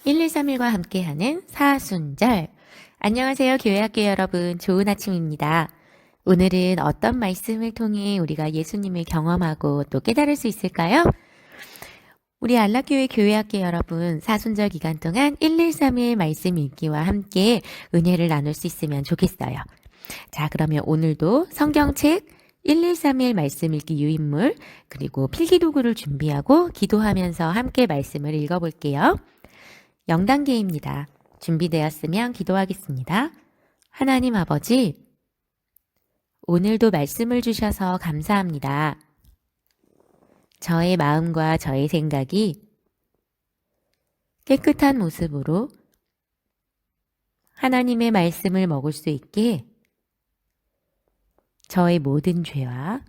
1, 2, 3일과 함께하는 사순절. 안녕하세요, 교회학교 여러분. 좋은 아침입니다. 오늘은 어떤 말씀을 통해 우리가 예수님을 경험하고 또 깨달을 수 있을까요? 우리 안락교회 교회학교 여러분, 사순절 기간 동안 1, 2, 3일 말씀 읽기와 함께 은혜를 나눌 수 있으면 좋겠어요. 자, 그러면 오늘도 성경책 1, 2, 3일 말씀 읽기 유인물 그리고 필기도구를 준비하고 기도하면서 함께 말씀을 읽어볼게요. 0단계입니다. 준비되었으면 기도하겠습니다. 하나님 아버지, 오늘도 말씀을 주셔서 감사합니다. 저의 마음과 저의 생각이 깨끗한 모습으로 하나님의 말씀을 먹을 수 있게 저의 모든 죄와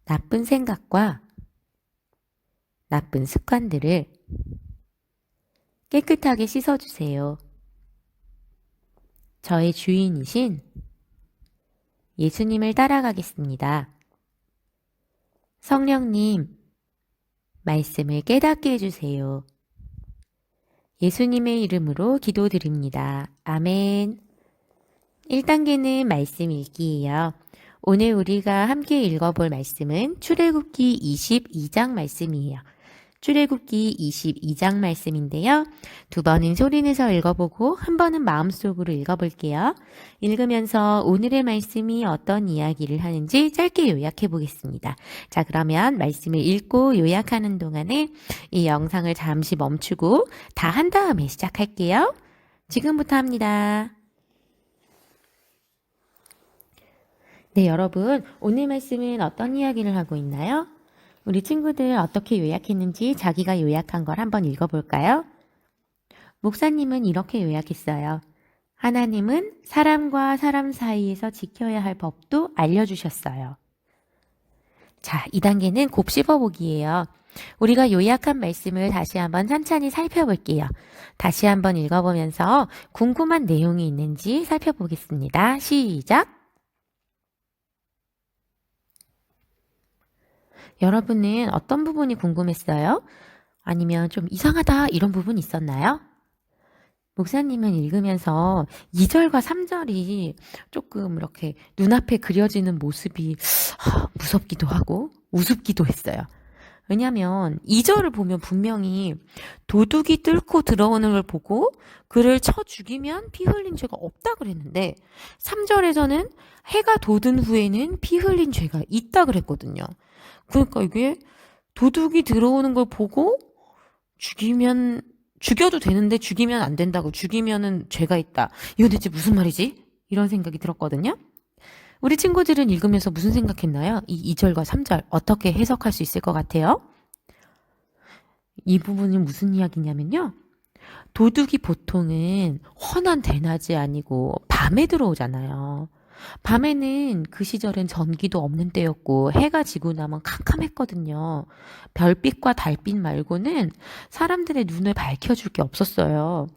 나쁜 생각과 나쁜 습관들을 깨끗하게 씻어주세요. 저의 주인이신 예수님을 따라가겠습니다. 성령님, 말씀을 깨닫게 해주세요. 예수님의 이름으로 기도드립니다. 아멘. 1단계는 말씀 읽기예요. 오늘 우리가 함께 읽어볼 말씀은 출애굽기 22장 말씀이에요. 출애굽기 22장 말씀인데요. 2번은 소리내서 읽어보고 한 번은 마음속으로 읽어볼게요. 읽으면서 오늘의 말씀이 어떤 이야기를 하는지 짧게 요약해 보겠습니다. 자, 그러면 말씀을 읽고 요약하는 동안에 이 영상을 잠시 멈추고 다 한 다음에 시작할게요. 지금부터 합니다. 네, 여러분, 오늘 말씀은 어떤 이야기를 하고 있나요? 우리 친구들 어떻게 요약했는지 자기가 요약한 걸 한번 읽어볼까요? 목사님은 이렇게 요약했어요. 하나님은 사람과 사람 사이에서 지켜야 할 법도 알려주셨어요. 자, 2단계는 곱씹어보기예요. 우리가 요약한 말씀을 다시 한번 찬찬히 살펴볼게요. 다시 한번 읽어보면서 궁금한 내용이 있는지 살펴보겠습니다. 시작! 여러분은 어떤 부분이 궁금했어요? 아니면 좀 이상하다 이런 부분이 있었나요? 목사님은 읽으면서 2절과 3절이 조금 이렇게 눈앞에 그려지는 모습이 무섭기도 하고 우습기도 했어요. 왜냐하면 2절을 보면 분명히 도둑이 뚫고 들어오는 걸 보고 그를 쳐 죽이면 피 흘린 죄가 없다 그랬는데 3절에서는 해가 돋은 후에는 피 흘린 죄가 있다 그랬거든요. 그러니까 이게 도둑이 들어오는 걸 보고 죽여도 되는데 죽이면 안 된다고, 죽이면은 죄가 있다. 이거 대체 무슨 말이지? 이런 생각이 들었거든요. 우리 친구들은 읽으면서 무슨 생각했나요? 이 2절과 3절 어떻게 해석할 수 있을 것 같아요? 이 부분이 무슨 이야기냐면요. 도둑이 보통은 환한 대낮이 아니고 밤에 들어오잖아요. 밤에는 그 시절엔 전기도 없는 때였고 해가 지고 나면 캄캄했거든요. 별빛과 달빛 말고는 사람들의 눈을 밝혀줄 게 없었어요.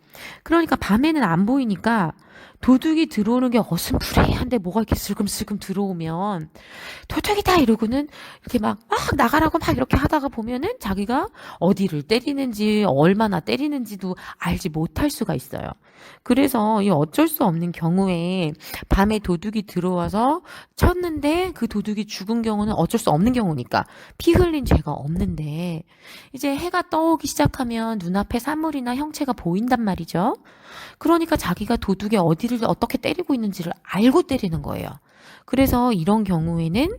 그러니까 밤에는 안 보이니까 도둑이 들어오는 게 어슴푸레한데 뭐가 이렇게 슬금슬금 들어오면 도둑이다 이러고는 이렇게 막 나가라고 막 이렇게 하다가 보면은 자기가 어디를 때리는지 얼마나 때리는지도 알지 못할 수가 있어요. 그래서 이 어쩔 수 없는 경우에 밤에 도둑이 들어와서 쳤는데 그 도둑이 죽은 경우는 어쩔 수 없는 경우니까 피 흘린 죄가 없는데 이제 해가 떠오기 시작하면 눈앞에 사물이나 형체가 보인단 말이죠. 그러니까 자기가 도둑이 어디를 어떻게 때리고 있는지를 알고 때리는 거예요. 그래서 이런 경우에는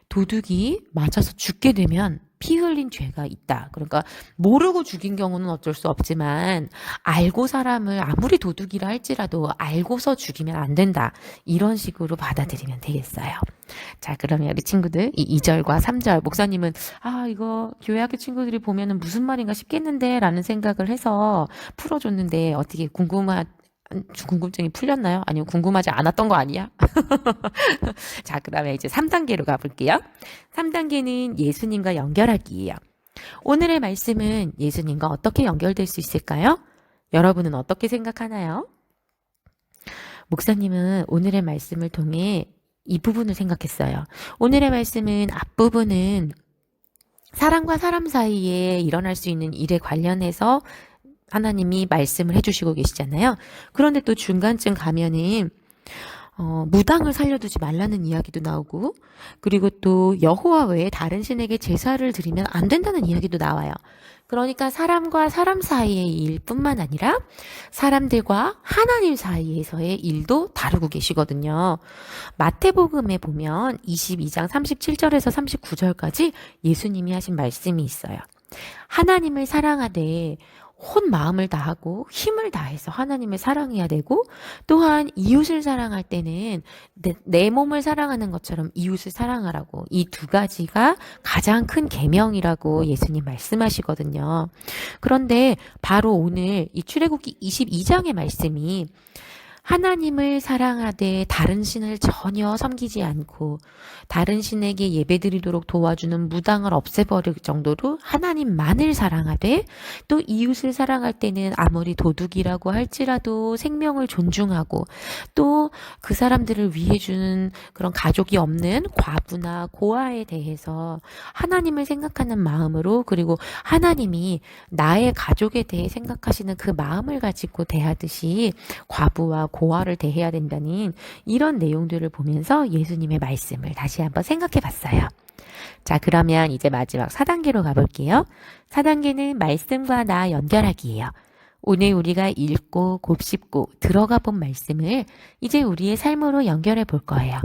도둑이 맞아서 죽게 되면 피 흘린 죄가 있다. 그러니까 모르고 죽인 경우는 어쩔 수 없지만 알고 사람을 아무리 도둑이라 할지라도 알고서 죽이면 안 된다. 이런 식으로 받아들이면 되겠어요. 자, 그러면 우리 친구들 이 2절과 3절 목사님은 이거 교회학교 친구들이 보면은 무슨 말인가 싶겠는데 라는 생각을 해서 풀어줬는데 어떻게 궁금증이 풀렸나요? 아니면 궁금하지 않았던 거 아니야? 자, 그러면 이제 3단계로 가볼게요. 3단계는 예수님과 연결하기예요. 오늘의 말씀은 예수님과 어떻게 연결될 수 있을까요? 여러분은 어떻게 생각하나요? 목사님은 오늘의 말씀을 통해 이 부분을 생각했어요. 오늘의 말씀은 앞부분은 사람과 사람 사이에 일어날 수 있는 일에 관련해서 하나님이 말씀을 해주시고 계시잖아요. 그런데 또 중간쯤 가면은 무당을 살려두지 말라는 이야기도 나오고, 그리고 또 여호와 외에 다른 신에게 제사를 드리면 안 된다는 이야기도 나와요. 그러니까 사람과 사람 사이의 일뿐만 아니라 사람들과 하나님 사이에서의 일도 다루고 계시거든요. 마태복음에 보면 22장 37절에서 39절까지 예수님이 하신 말씀이 있어요. 하나님을 사랑하되 온 마음을 다하고 힘을 다해서 하나님을 사랑해야 되고, 또한 이웃을 사랑할 때는 내 몸을 사랑하는 것처럼 이웃을 사랑하라고, 이 두 가지가 가장 큰 계명이라고 예수님 말씀하시거든요. 그런데 바로 오늘 이 출애굽기 22장의 말씀이 하나님을 사랑하되 다른 신을 전혀 섬기지 않고 다른 신에게 예배드리도록 도와주는 무당을 없애버릴 정도로 하나님만을 사랑하되, 또 이웃을 사랑할 때는 아무리 도둑이라고 할지라도 생명을 존중하고, 또 그 사람들을 위해 주는 그런 가족이 없는 과부나 고아에 대해서 하나님을 생각하는 마음으로, 그리고 하나님이 나의 가족에 대해 생각하시는 그 마음을 가지고 대하듯이 과부와 고아를 대해야 된다는 이런 내용들을 보면서 예수님의 말씀을 다시 한번 생각해 봤어요. 자, 그러면 이제 마지막 4단계로 가볼게요. 4단계는 말씀과 나 연결하기예요. 오늘 우리가 읽고 곱씹고 들어가 본 말씀을 이제 우리의 삶으로 연결해 볼 거예요.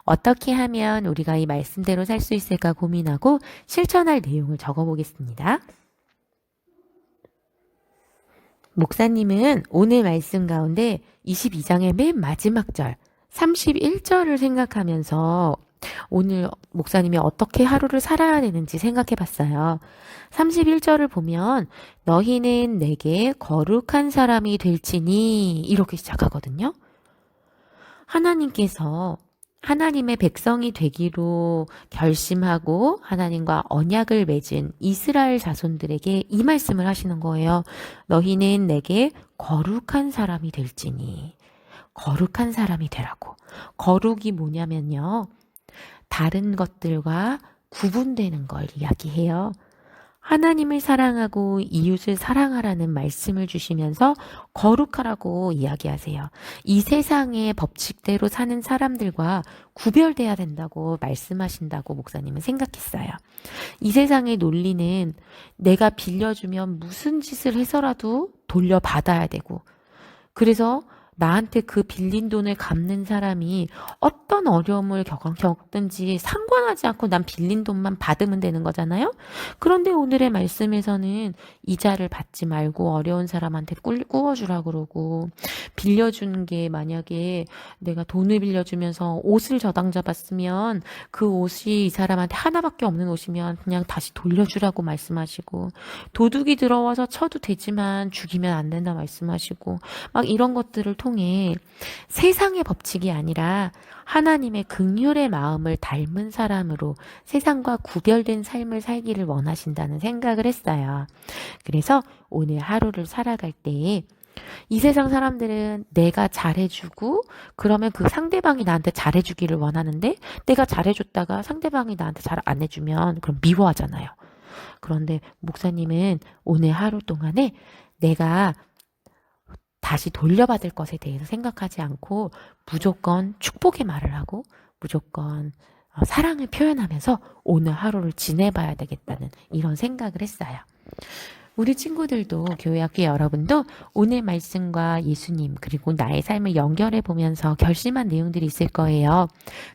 어떻게 하면 우리가 이 말씀대로 살 수 있을까 고민하고 실천할 내용을 적어 보겠습니다. 목사님은 오늘 말씀 가운데 22장의 맨 마지막 절 31절을 생각하면서 오늘 목사님이 어떻게 하루를 살아야 되는지 생각해 봤어요. 31절을 보면 너희는 내게 거룩한 사람이 될지니 이렇게 시작하거든요. 하나님께서 하나님의 백성이 되기로 결심하고 하나님과 언약을 맺은 이스라엘 자손들에게 이 말씀을 하시는 거예요. 너희는 내게 거룩한 사람이 될지니. 거룩한 사람이 되라고. 거룩이 뭐냐면요, 다른 것들과 구분되는 걸 이야기해요. 하나님을 사랑하고 이웃을 사랑하라는 말씀을 주시면서 거룩하라고 이야기하세요. 이 세상의 법칙대로 사는 사람들과 구별돼야 된다고 말씀하신다고 목사님은 생각했어요. 이 세상의 논리는 내가 빌려주면 무슨 짓을 해서라도 돌려받아야 되고, 그래서 나한테 그 빌린 돈을 갚는 사람이 어떤 어려움을 겪든지 상관하지 않고 난 빌린 돈만 받으면 되는 거잖아요. 그런데 오늘의 말씀에서는 이자를 받지 말고 어려운 사람한테 꾸어주라 그러고, 빌려준 게 만약에 내가 돈을 빌려주면서 옷을 저당 잡았으면 그 옷이 이 사람한테 하나밖에 없는 옷이면 그냥 다시 돌려주라고 말씀하시고, 도둑이 들어와서 쳐도 되지만 죽이면 안 된다 말씀하시고, 막 이런 것들을 통해 세상의 법칙이 아니라 하나님의 긍휼의 마음을 닮은 사람으로 세상과 구별된 삶을 살기를 원하신다는 생각을 했어요. 그래서 오늘 하루를 살아갈 때 이 세상 사람들은 내가 잘해주고 그러면 그 상대방이 나한테 잘해주기를 원하는데, 내가 잘해줬다가 상대방이 나한테 잘 안 해주면 그럼 미워하잖아요. 그런데 목사님은 오늘 하루 동안에 내가 다시 돌려받을 것에 대해서 생각하지 않고 무조건 축복의 말을 하고 무조건 사랑을 표현하면서 오늘 하루를 지내봐야 되겠다는 이런 생각을 했어요. 우리 친구들도, 교회 학교 여러분도 오늘 말씀과 예수님 그리고 나의 삶을 연결해 보면서 결심한 내용들이 있을 거예요.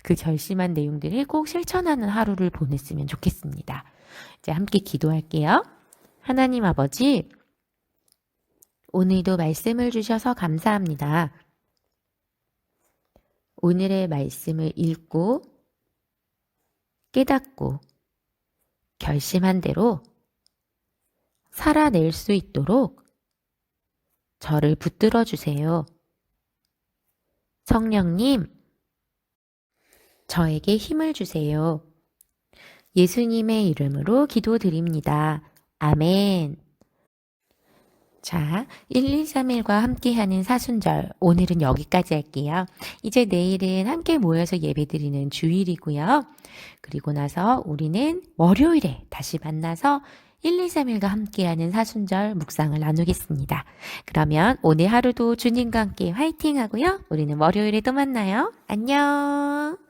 그 결심한 내용들을 꼭 실천하는 하루를 보냈으면 좋겠습니다. 이제 함께 기도할게요. 하나님 아버지, 오늘도 말씀을 주셔서 감사합니다. 오늘의 말씀을 읽고 깨닫고 결심한 대로 살아낼 수 있도록 저를 붙들어 주세요. 성령님, 저에게 힘을 주세요. 예수님의 이름으로 기도드립니다. 아멘. 자, 1, 2, 3일과 함께하는 사순절, 오늘은 여기까지 할게요. 이제 내일은 함께 모여서 예배드리는 주일이고요. 그리고 나서 우리는 월요일에 다시 만나서 1, 2, 3일과 함께하는 사순절 묵상을 나누겠습니다. 그러면 오늘 하루도 주님과 함께 화이팅 하고요. 우리는 월요일에 또 만나요. 안녕.